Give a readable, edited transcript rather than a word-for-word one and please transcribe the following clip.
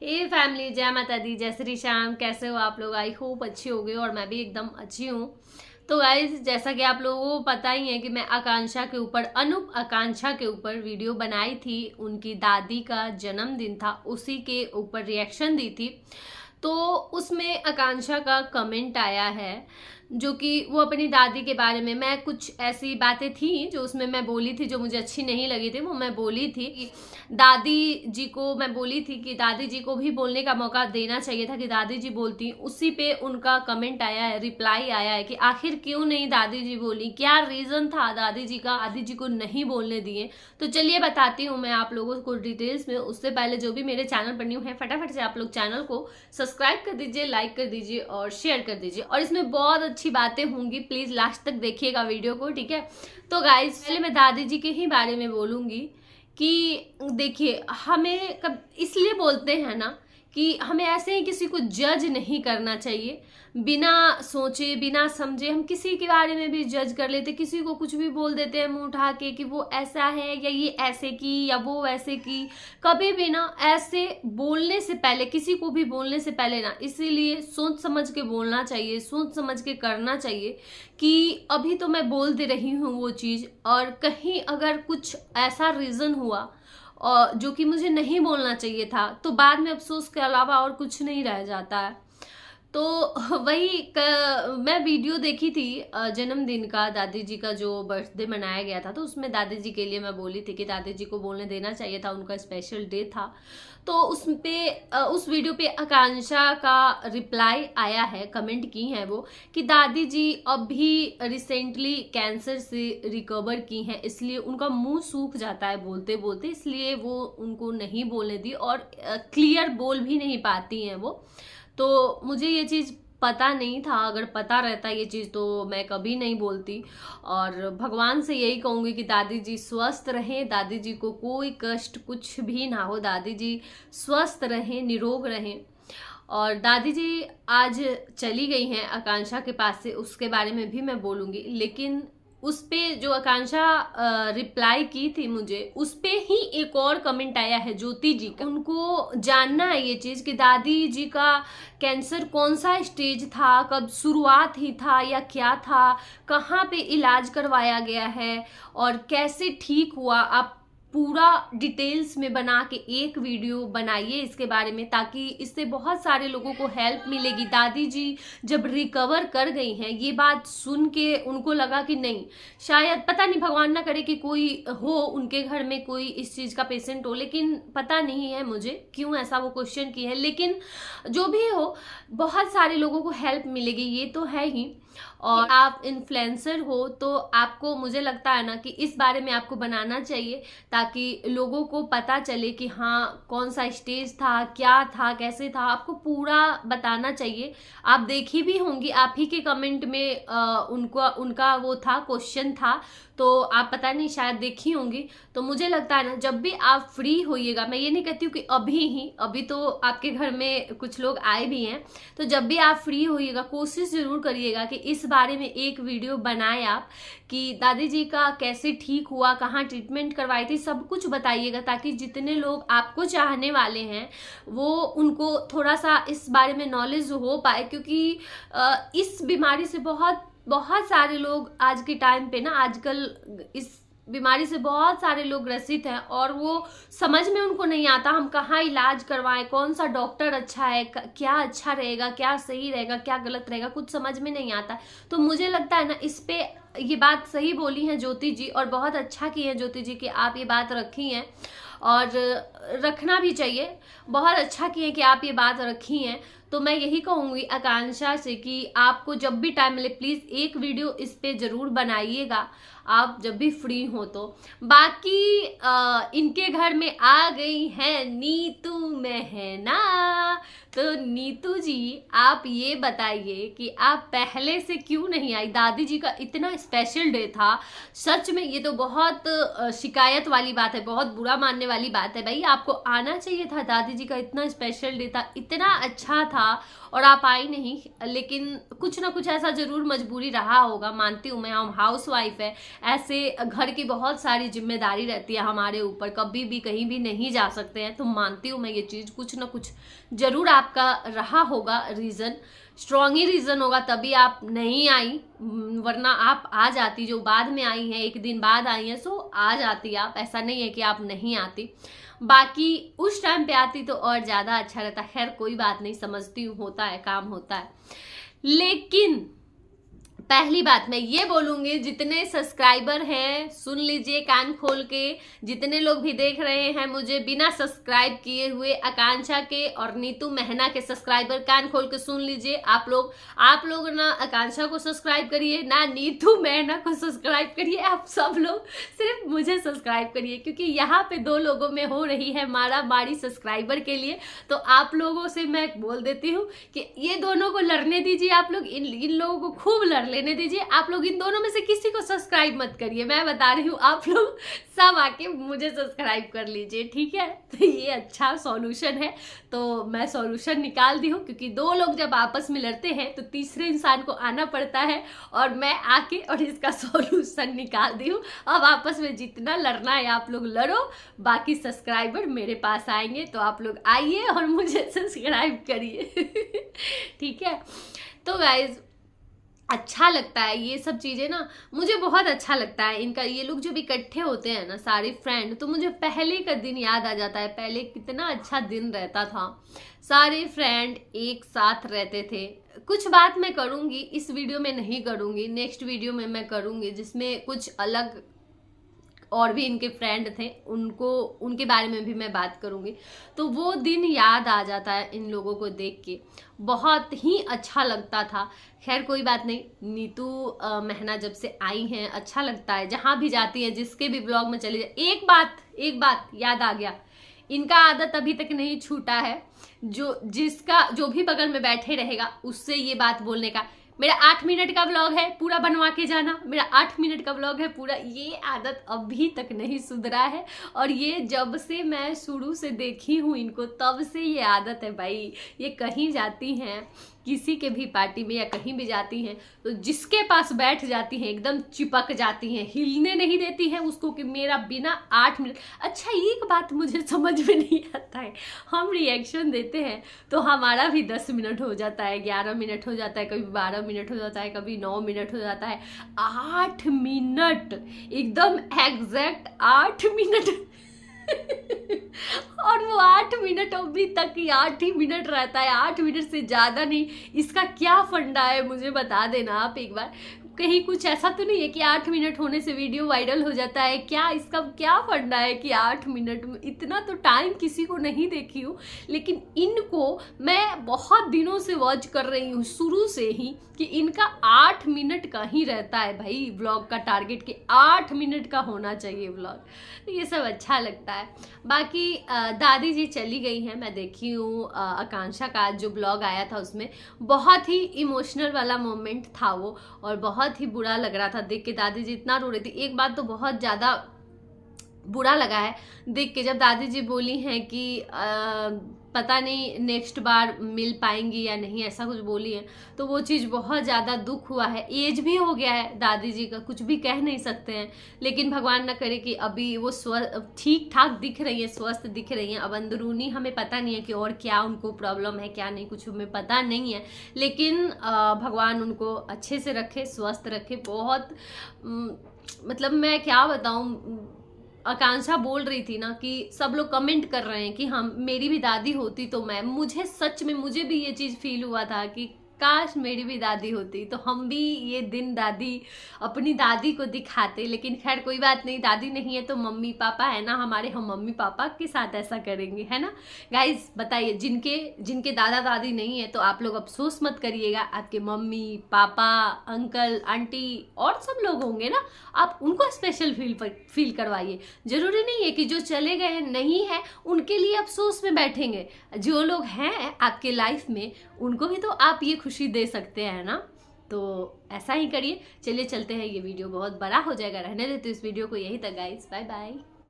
हे family, जय माता दी, जय श्री श्याम। कैसे हो आप लोग? आई होप अच्छी हो गई और मैं भी एकदम अच्छी हूँ। तो गाइज, जैसा कि आप लोगों को पता ही है कि मैं आकांक्षा के ऊपर, अनूप आकांक्षा के ऊपर वीडियो बनाई थी। उनकी दादी का जन्मदिन था, उसी के ऊपर रिएक्शन दी थी। तो उसमें आकांक्षा का कमेंट आया है जो कि वो अपनी दादी के बारे में, मैं कुछ ऐसी बातें थी जो उसमें मैं बोली थी जो मुझे अच्छी नहीं लगी थी। वो मैं बोली थी कि दादी जी को, मैं बोली थी कि दादी जी को भी बोलने का मौका देना चाहिए था कि दादी जी बोलती। उसी पे उनका कमेंट आया है, रिप्लाई आया है कि आखिर क्यों नहीं दादी जी बोली, क्या रीजन था दादी जी का, दादी जी को नहीं बोलने दिए। तो चलिए बताती हूँ मैं आप लोगों को डिटेल्स में। उससे पहले जो भी मेरे चैनल पर न्यू है, फटाफट से आप लोग चैनल को सब्सक्राइब कर दीजिए, लाइक कर दीजिए और शेयर कर दीजिए। और इसमें बहुत अच्छी बातें होंगी, प्लीज लास्ट तक देखिएगा वीडियो को, ठीक है। तो गाइस, पहले मैं दादी जी के ही बारे में बोलूंगी कि देखिए, हमें कब इसलिए बोलते हैं ना कि हमें ऐसे ही किसी को जज नहीं करना चाहिए। बिना सोचे बिना समझे हम किसी के बारे में भी जज कर लेते, किसी को कुछ भी बोल देते हैं मुंह उठा के कि वो ऐसा है या ये ऐसे की या वो वैसे की। कभी भी ना ऐसे बोलने से पहले, किसी को भी बोलने से पहले ना, इसीलिए सोच समझ के बोलना चाहिए, सोच समझ के करना चाहिए कि अभी तो मैं बोल दे रही हूँ वो चीज़, और कहीं अगर कुछ ऐसा रीज़न हुआ और जो कि मुझे नहीं बोलना चाहिए था, तो बाद में अफसोस के अलावा और कुछ नहीं रह जाता है। तो मैं वीडियो देखी थी जन्मदिन का, दादी जी का जो बर्थडे मनाया गया था। तो उसमें दादी जी के लिए मैं बोली थी कि दादी जी को बोलने देना चाहिए था, उनका स्पेशल डे था। तो उस वीडियो पे आकांक्षा का रिप्लाई आया है, कमेंट की है वो कि दादी जी अभी रिसेंटली कैंसर से रिकवर की हैं, इसलिए उनका मुंह सूख जाता है बोलते बोलते, इसलिए वो उनको नहीं बोलने दी और क्लियर बोल भी नहीं पाती हैं वो। तो मुझे ये चीज़ पता नहीं था, अगर पता रहता ये चीज़ तो मैं कभी नहीं बोलती। और भगवान से यही कहूँगी कि दादी जी स्वस्थ रहें, दादी जी को कोई कष्ट कुछ भी ना हो, दादी जी स्वस्थ रहें, निरोग रहें। और दादी जी आज चली गई हैं आकांक्षा के पास से, उसके बारे में भी मैं बोलूँगी। लेकिन उस पे जो आकांक्षा रिप्लाई की थी मुझे, उस पे ही एक और कमेंट आया है ज्योति जी का। उनको जानना है ये चीज़ कि दादी जी का कैंसर कौन सा स्टेज था, कब शुरुआत ही था या क्या था, कहाँ पे इलाज करवाया गया है और कैसे ठीक हुआ। आप पूरा डिटेल्स में बना के एक वीडियो बनाइए इसके बारे में, ताकि इससे बहुत सारे लोगों को हेल्प मिलेगी। दादी जी जब रिकवर कर गई हैं, ये बात सुन के उनको लगा कि नहीं, शायद पता नहीं, भगवान ना करे कि कोई हो उनके घर में कोई इस चीज़ का पेशेंट हो, लेकिन पता नहीं है मुझे क्यों ऐसा वो क्वेश्चन की है। लेकिन जो भी हो, बहुत सारे लोगों को हेल्प मिलेगी, ये तो है ही। और आप इन्फ्लुएंसर हो तो आपको, मुझे लगता है ना कि इस बारे में आपको बनाना चाहिए, ताकि लोगों को पता चले कि हाँ कौन सा स्टेज था, क्या था, कैसे था, आपको पूरा बताना चाहिए। आप देखी भी होंगी, आप ही के कमेंट में उनका वो था, क्वेश्चन था, तो आप पता नहीं शायद देखी होंगी। तो मुझे लगता है ना, जब भी आप फ्री होइएगा, मैं ये नहीं कहती हूँ कि अभी ही, अभी तो आपके घर में कुछ लोग आए भी हैं, तो जब भी आप फ्री होइएगा कोशिश जरूर करिएगा कि इस बारे में एक वीडियो बनाए आप, कि दादी जी का कैसे ठीक हुआ, कहाँ ट्रीटमेंट करवाई थी, सब कुछ बताइएगा, ताकि जितने लोग आपको चाहने वाले हैं वो, उनको थोड़ा सा इस बारे में नॉलेज हो पाए। क्योंकि इस बीमारी से बहुत बहुत सारे लोग आज के टाइम पे ना, आजकल इस बीमारी से बहुत सारे लोग ग्रसित हैं और वो समझ में उनको नहीं आता हम कहाँ इलाज करवाएं, कौन सा डॉक्टर अच्छा है, क्या अच्छा रहेगा, क्या सही रहेगा, क्या गलत रहेगा, कुछ समझ में नहीं आता। तो मुझे लगता है ना, इस पे ये बात सही बोली है ज्योति जी, और बहुत अच्छा की है ज्योति जी कि आप ये बात रखी हैं और रखना भी चाहिए। बहुत अच्छा किए कि आप ये बात रखी हैं। तो मैं यही कहूँगी आकांक्षा से कि आपको जब भी टाइम मिले प्लीज़ एक वीडियो इस पे ज़रूर बनाइएगा, आप जब भी फ्री हो तो। बाकी इनके घर में आ गई है नीतू मेहना, तो नीतू जी आप ये बताइए कि आप पहले से क्यों नहीं आई। दादी जी का इतना स्पेशल डे था, सच में ये तो बहुत शिकायत वाली बात है, बहुत बुरा मानने वाली बात है। भाई आपको आना चाहिए था, दादी जी का इतना स्पेशल डे था, इतना अच्छा था और आप आई नहीं। लेकिन कुछ ना कुछ ऐसा जरूर मजबूरी रहा होगा, मानती हूँ मैं, हम हाउस वाइफ है, ऐसे घर की बहुत सारी जिम्मेदारी रहती है हमारे ऊपर, कभी भी कहीं भी नहीं जा सकते हैं। तो मानती हूँ मैं ये चीज़, कुछ ना कुछ जरूर आपका रहा होगा रीज़न, स्ट्रॉन्ग ही रीज़न होगा, तभी आप नहीं आई, वरना आप आ जाती। जो बाद में आई हैं, एक दिन बाद आई हैं, सो आ जाती आप, ऐसा नहीं है कि आप नहीं आती। बाकी उस टाइम पे आती तो और ज़्यादा अच्छा रहता। खैर कोई बात नहीं, समझती हूँ, होता है, काम होता है। लेकिन पहली बात मैं ये बोलूंगी, जितने सब्सक्राइबर हैं सुन लीजिए कान खोल के, जितने लोग भी देख रहे हैं मुझे बिना सब्सक्राइब किए हुए, आकांक्षा के और नीतू महना के सब्सक्राइबर, कान खोल के सुन लीजिए। आप लोग ना आकांक्षा को सब्सक्राइब करिए, ना नीतू महना को सब्सक्राइब करिए, आप सब लोग सिर्फ मुझे सब्सक्राइब करिए, क्योंकि यहाँ पे 2 लोगों में हो रही है मारा मारी सब्सक्राइबर के लिए। तो आप लोगों से मैं बोल देती हूँ कि ये दोनों को लड़ने दीजिए, आप लोग इन लोगों को खूब लेने दीजिए। आप लोग इन दोनों में से किसी को सब्सक्राइब मत करिए, मैं बता रही हूँ, आप लोग सब आके मुझे सब्सक्राइब कर लीजिए, ठीक है। तो ये अच्छा सॉल्यूशन है, तो मैं सॉल्यूशन निकाल दी हूँ, क्योंकि 2 लोग जब आपस में लड़ते हैं तो तीसरे इंसान को आना पड़ता है, और मैं आके और इसका सॉल्यूशन निकाल दी हूँ। अब आपस में जितना लड़ना है आप लोग लड़ो, बाकी सब्सक्राइबर मेरे पास आएंगे, तो आप लोग आइए और मुझे सब्सक्राइब करिए ठीक है। तो गाइज अच्छा लगता है ये सब चीज़ें ना, मुझे बहुत अच्छा लगता है इनका, ये लोग जब इकट्ठे होते हैं ना सारे फ्रेंड, तो मुझे पहले का दिन याद आ जाता है। पहले कितना अच्छा दिन रहता था, सारे फ्रेंड एक साथ रहते थे। कुछ बात मैं करूँगी, इस वीडियो में नहीं करूँगी, नेक्स्ट वीडियो में मैं करूँगी, जिसमें कुछ अलग और भी इनके फ्रेंड थे, उनके बारे में भी मैं बात करूंगी। तो वो दिन याद आ जाता है इन लोगों को देख के, बहुत ही अच्छा लगता था। खैर कोई बात नहीं, नीतू महना जब से आई हैं अच्छा लगता है, जहाँ भी जाती हैं, जिसके भी ब्लॉग में चली जाए। एक बात याद आ गया, इनका आदत अभी तक नहीं छूटा है, जो भी बगल में बैठे रहेगा उससे ये बात बोलने का, मेरा 8 मिनट का व्लॉग है पूरा बनवा के जाना, मेरा 8 मिनट का व्लॉग है पूरा। ये आदत अभी तक नहीं सुधरा है, और ये जब से मैं शुरू से देखी हूँ इनको, तब से ये आदत है भाई। ये कहीं जाती हैं, किसी के भी पार्टी में या कहीं भी जाती हैं, तो जिसके पास बैठ जाती हैं एकदम चिपक जाती हैं, हिलने नहीं देती हैं उसको कि मेरा बिना 8 मिनट। अच्छा एक बात मुझे समझ में नहीं आता है, हम रिएक्शन देते हैं तो हमारा भी 10 मिनट हो जाता है, 11 मिनट हो जाता है, कभी 12 मिनट हो जाता है, कभी 9 मिनट हो जाता है, 8 मिनट एकदम एग्जैक्ट 8 मिनट और वो 8 मिनट अभी तक ही 8 ही मिनट रहता है, 8 मिनट से ज़्यादा नहीं। इसका क्या फंडा है मुझे बता देना आप एक बार। कहीं कुछ ऐसा तो नहीं है कि 8 मिनट होने से वीडियो वायरल हो जाता है क्या? इसका क्या फंडा है कि 8 मिनट में? इतना तो टाइम किसी को नहीं देखी हूँ, लेकिन इनको मैं बहुत दिनों से वॉच कर रही हूँ, शुरू से ही, कि इनका 8 मिनट का ही रहता है भाई व्लॉग का टारगेट, कि 8 मिनट का होना चाहिए व्लॉग। तो ये सब अच्छा लगता है। बाकी दादी जी चली गई हैं, मैं देखी हूँ आकांक्षा का जो ब्लॉग आया था उसमें बहुत ही इमोशनल वाला मोमेंट था वो, और बहुत ही बुरा लग रहा था देख के, दादी जी इतना रो रही थी। एक बात तो बहुत ज़्यादा बुरा लगा है देख के, जब दादी जी बोली हैं कि पता नहीं नेक्स्ट बार मिल पाएंगी या नहीं, ऐसा कुछ बोली है, तो वो चीज़ बहुत ज़्यादा दुख हुआ है। एज भी हो गया है दादी जी का, कुछ भी कह नहीं सकते हैं, लेकिन भगवान ना करे कि अभी वो ठीक ठाक दिख रही है, स्वस्थ दिख रही हैं। अब अंदरूनी हमें पता नहीं है कि और क्या उनको प्रॉब्लम है क्या नहीं, कुछ हमें पता नहीं है, लेकिन भगवान उनको अच्छे से रखे, स्वस्थ रखे। बहुत मतलब मैं क्या बताऊँ, आकांक्षा बोल रही थी ना कि सब लोग कमेंट कर रहे हैं कि हम, मेरी भी दादी होती तो मुझे सच में, मुझे भी ये चीज़ फील हुआ था कि काश मेरी भी दादी होती तो हम भी ये दिन अपनी दादी को दिखाते। लेकिन खैर कोई बात नहीं, दादी नहीं है तो मम्मी पापा है ना हमारे, हम मम्मी पापा के साथ ऐसा करेंगे, है ना। गाइज बताइए, जिनके दादा दादी नहीं है तो आप लोग अफसोस मत करिएगा, आपके मम्मी पापा अंकल आंटी और सब लोग होंगे ना, आप उनको स्पेशल फील करवाइए। जरूरी नहीं है कि जो चले गए नहीं है उनके लिए अफसोस में बैठेंगे, जो लोग हैं आपके लाइफ में उनको भी तो आप ये खुशी दे सकते हैं ना। तो ऐसा ही करिए। चलिए चलते हैं, ये वीडियो बहुत बड़ा हो जाएगा, रहने देते इस वीडियो को यहीं तक गाइस, बाय बाय।